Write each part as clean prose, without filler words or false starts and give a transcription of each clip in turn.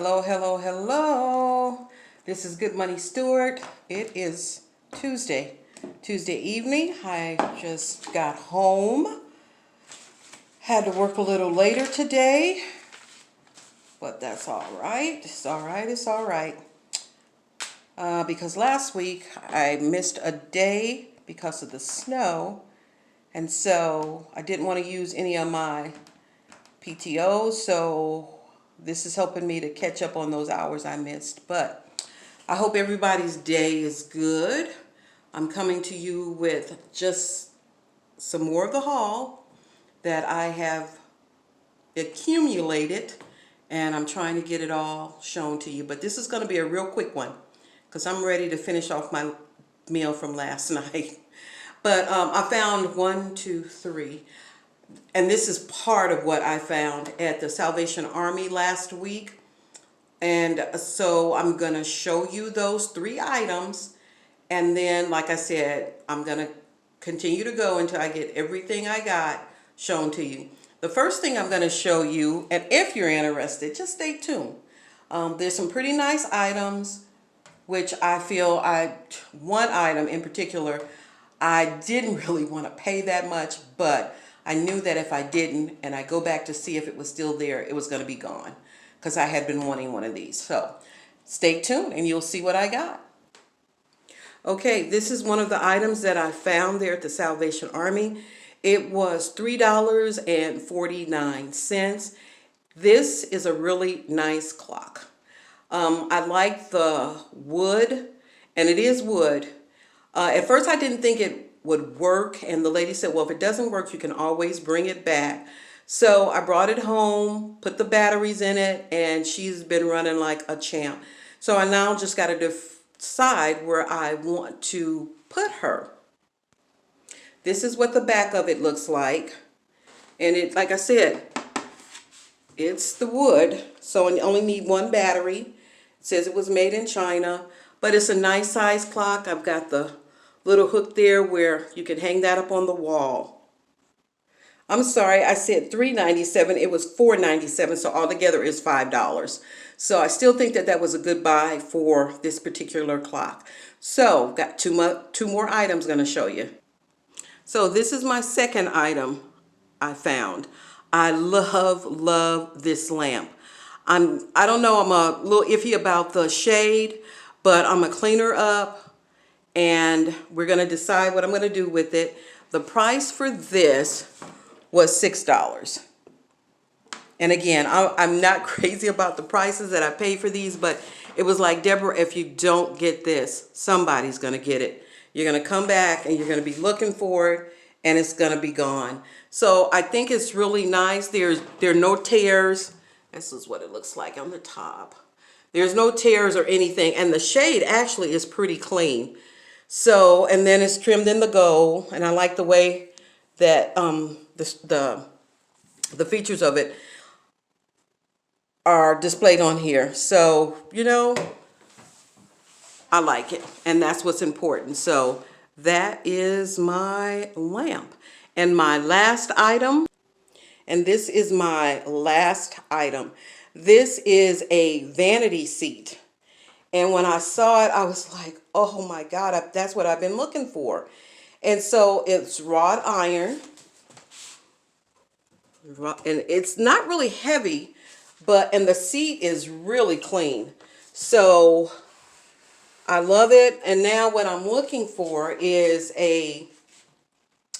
Hello, hello, hello. This is Good Money Stewart. It is Tuesday evening. I just got home. Had to work a little later today, but that's all right. It's all right. It's all right. Because last week I missed a day because of the snow, and so I didn't want to use any of my PTO, so this is helping me to catch up on those hours I missed. But I hope everybody's day is good. I'm coming to you with just some more of the haul that I have accumulated, and I'm trying to get it all shown to you. But this is going to be a real quick one because I'm ready to finish off my meal from last night. But I found 1, 2, 3. And this is part of what I found at the Salvation Army last week. And so I'm going to show you those 3 items. And then, like I said, I'm going to continue to go until I get everything I got shown to you. The first thing I'm going to show you, and if you're interested, just stay tuned. There's some pretty nice items, which I feel one item in particular, I didn't really want to pay that much, but I knew that if I didn't and I go back to see if it was still there, it was going to be gone because I had been wanting one of these. So stay tuned and you'll see what I got. Okay, this is one of the items that I found there at the Salvation Army. It was $3.49. This is a really nice clock. I like the wood, and it is wood. At first I didn't think it would work, and the lady said, well, if it doesn't work, you can always bring it back. So I brought it home, put the batteries in it, and she's been running like a champ. So I now just got to decide where I want to put her. This is what the back of it looks like. And it, like I said, it's the wood, so I only need 1 battery. It says it was made in China, but it's a nice size clock. I've got the little hook there where you can hang that up on the wall. I'm sorry, I said $3.97. It was $4.97, so altogether is $5. So I still think that that was a good buy for this particular clock. So got two more items going to show you. So this is my second item I found. I love this lamp. I don't know, I'm a little iffy about the shade, but I'm gonna clean her up and we're gonna decide what I'm gonna do with it. The price for this was $6. And again, I'm not crazy about the prices that I pay for these, but it was like, Deborah, if you don't get this, somebody's gonna get it. You're gonna come back and you're gonna be looking for it and it's gonna be gone. So I think it's really nice. There are no tears. This is what it looks like on the top. There's no tears or anything, and the shade actually is pretty clean. So, and then it's trimmed in the gold, and I like the way that the features of it are displayed on here. So, you know, I like it, and that's what's important. So that is my lamp. And my last item, and this is my last item. This is a vanity seat. And when I saw it, I was like, oh my God, that's what I've been looking for. And so it's wrought iron. And it's not really heavy, and the seat is really clean. So I love it. And now what I'm looking for is a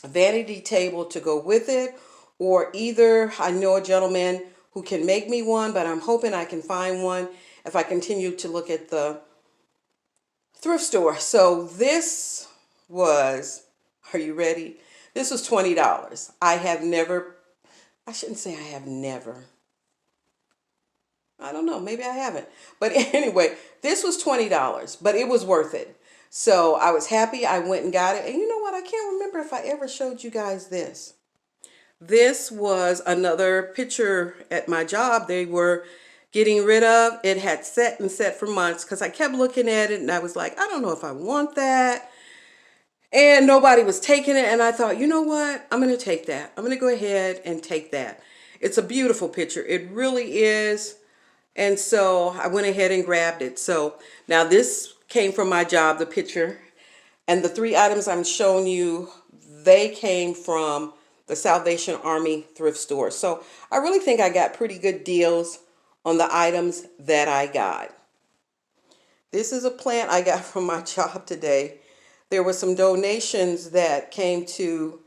vanity table to go with it, or either I know a gentleman who can make me one, but I'm hoping I can find one if I continue to look at the thrift store. So this was, are you ready? This was $20. I shouldn't say I have never. I don't know, maybe I haven't. But anyway, this was $20, but it was worth it. So I was happy. I went and got it. And you know what? I can't remember if I ever showed you guys this. This was another picture at my job they were getting rid of. It had sat and set for months because I kept looking at it and I was like, I don't know if I want that. And nobody was taking it. And I thought, you know what? I'm going to take that. I'm going to go ahead and take that. It's a beautiful picture. It really is. And so I went ahead and grabbed it. So now this came from my job, the picture. And the three items I'm showing you, they came from the Salvation Army thrift store. So I really think I got pretty good deals on the items that I got. This is a plant I got from my job today. There were some donations that came to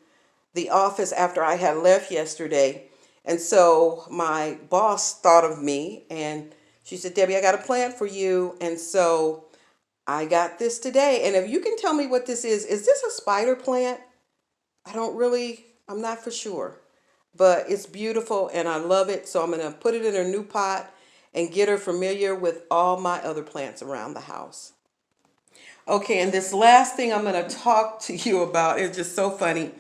the office after I had left yesterday. And so my boss thought of me and she said, Debbie, I got a plant for you. And so I got this today. And if you can tell me what this is this a spider plant? I'm not for sure. But it's beautiful and I love it. So I'm going to put it in a new pot and get her familiar with all my other plants around the house. Okay, and this last thing I'm going to talk to you about is just so funny.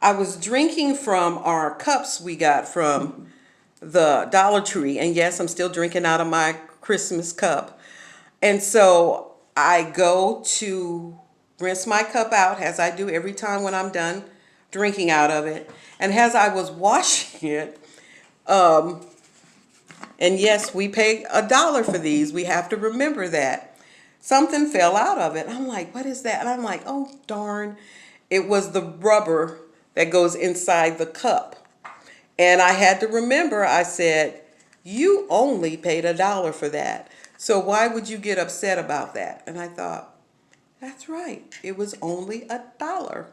I was drinking from our cups we got from the Dollar Tree. And yes, I'm still drinking out of my Christmas cup. And so I go to rinse my cup out, as I do every time when I'm done drinking out of it. And as I was washing it, and yes, we pay $1 for these. We have to remember that. Something fell out of it. I'm like, what is that? And I'm like, oh, darn. It was the rubber that goes inside the cup. And I had to remember, I said, you only paid $1 for that. So why would you get upset about that? And I thought, that's right. It was only $1.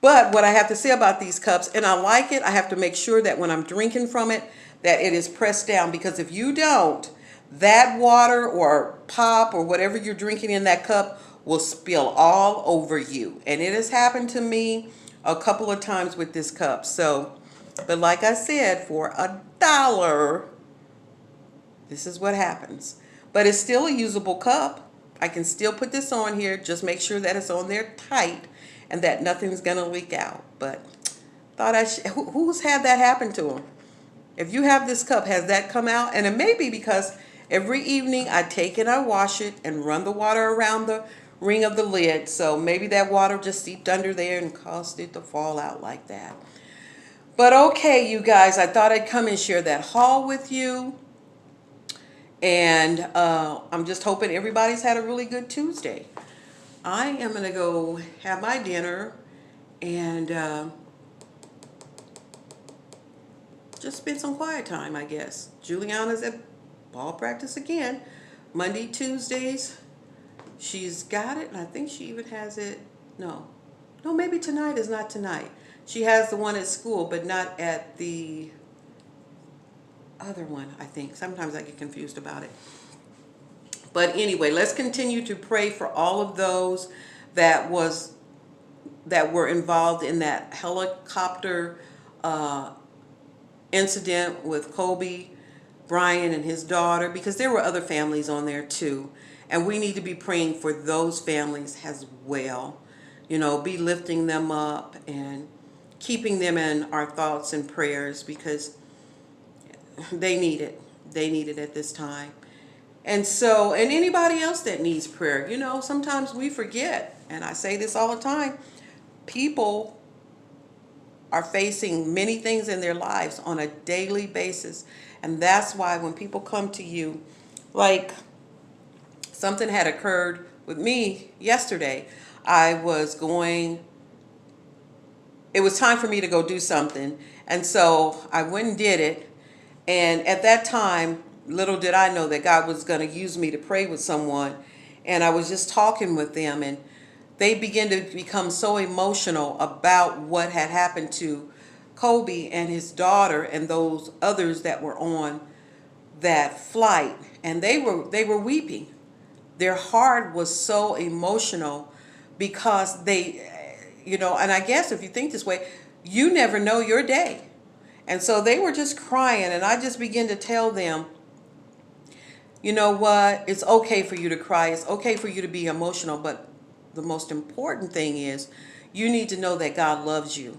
But what I have to say about these cups, and I like it, I have to make sure that when I'm drinking from it, that it is pressed down. Because if you don't, that water or pop or whatever you're drinking in that cup will spill all over you. And it has happened to me a couple of times with this cup. So, but like I said, for $1, this is what happens. But it's still a usable cup. I can still put this on here. Just make sure that it's on there tight and that nothing's going to leak out. But thought who's had that happen to them? If you have this cup, has that come out? And it may be because every evening I take it, I wash it and run the water around the ring of the lid. So maybe that water just seeped under there and caused it to fall out like that. But okay, you guys, I thought I'd come and share that haul with you. And I'm just hoping everybody's had a really good Tuesday. I am going to go have my dinner and just spend some quiet time, I guess. Juliana's at ball practice again. Monday, Tuesdays, she's got it. And I think she even has it. No, maybe tonight is not tonight. She has the one at school, but not at the other one, I think. Sometimes I get confused about it. But anyway, let's continue to pray for all of those that were involved in that helicopter incident with Kobe Bryant and his daughter, because there were other families on there too. And we need to be praying for those families as well. You know, be lifting them up and keeping them in our thoughts and prayers, because they need it. They need it at this time. And so, and anybody else that needs prayer, you know, sometimes we forget, and I say this all the time, people are facing many things in their lives on a daily basis. And that's why when people come to you, like something had occurred with me yesterday. It was time for me to go do something. And so I went and did it. And at that time, little did I know that God was going to use me to pray with someone. And I was just talking with them, and they began to become so emotional about what had happened to Kobe and his daughter and those others that were on that flight. And they were weeping. Their heart was so emotional because they, you know, and I guess if you think this way, you never know your day. And so they were just crying, and I just began to tell them, you know what, it's okay for you to cry. It's okay for you to be emotional. But the most important thing is you need to know that God loves you.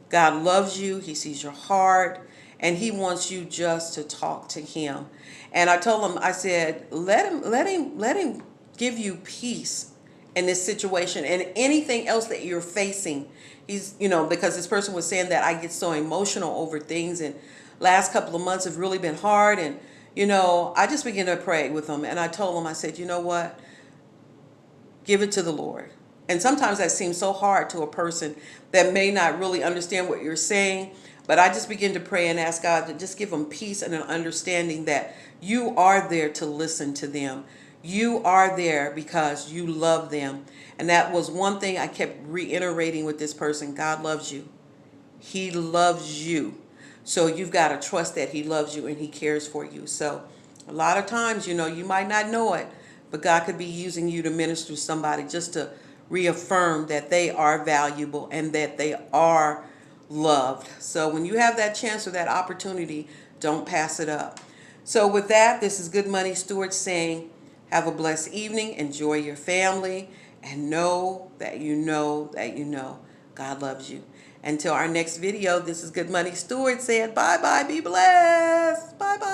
God loves you. He sees your heart, and he wants you just to talk to him. And I told him, I said, let him give you peace in this situation and anything else that you're facing. He's, you know, because this person was saying that I get so emotional over things, and last couple of months have really been hard. And, I just began to pray with them. And I told them, I said, you know what? Give it to the Lord. And sometimes that seems so hard to a person that may not really understand what you're saying. But I just begin to pray and ask God to just give them peace and an understanding that you are there to listen to them. You are there because you love them. And that was one thing I kept reiterating with this person. God loves you. He loves you. So you've got to trust that he loves you and he cares for you. So a lot of times, you might not know it, but God could be using you to minister to somebody just to reaffirm that they are valuable and that they are loved. So when you have that chance or that opportunity, don't pass it up. So with that, this is Good Money Stewart saying, have a blessed evening, enjoy your family, and know that you know that you know God loves you. Until our next video, this is Good Money Stewart saying bye-bye, be blessed. Bye-bye.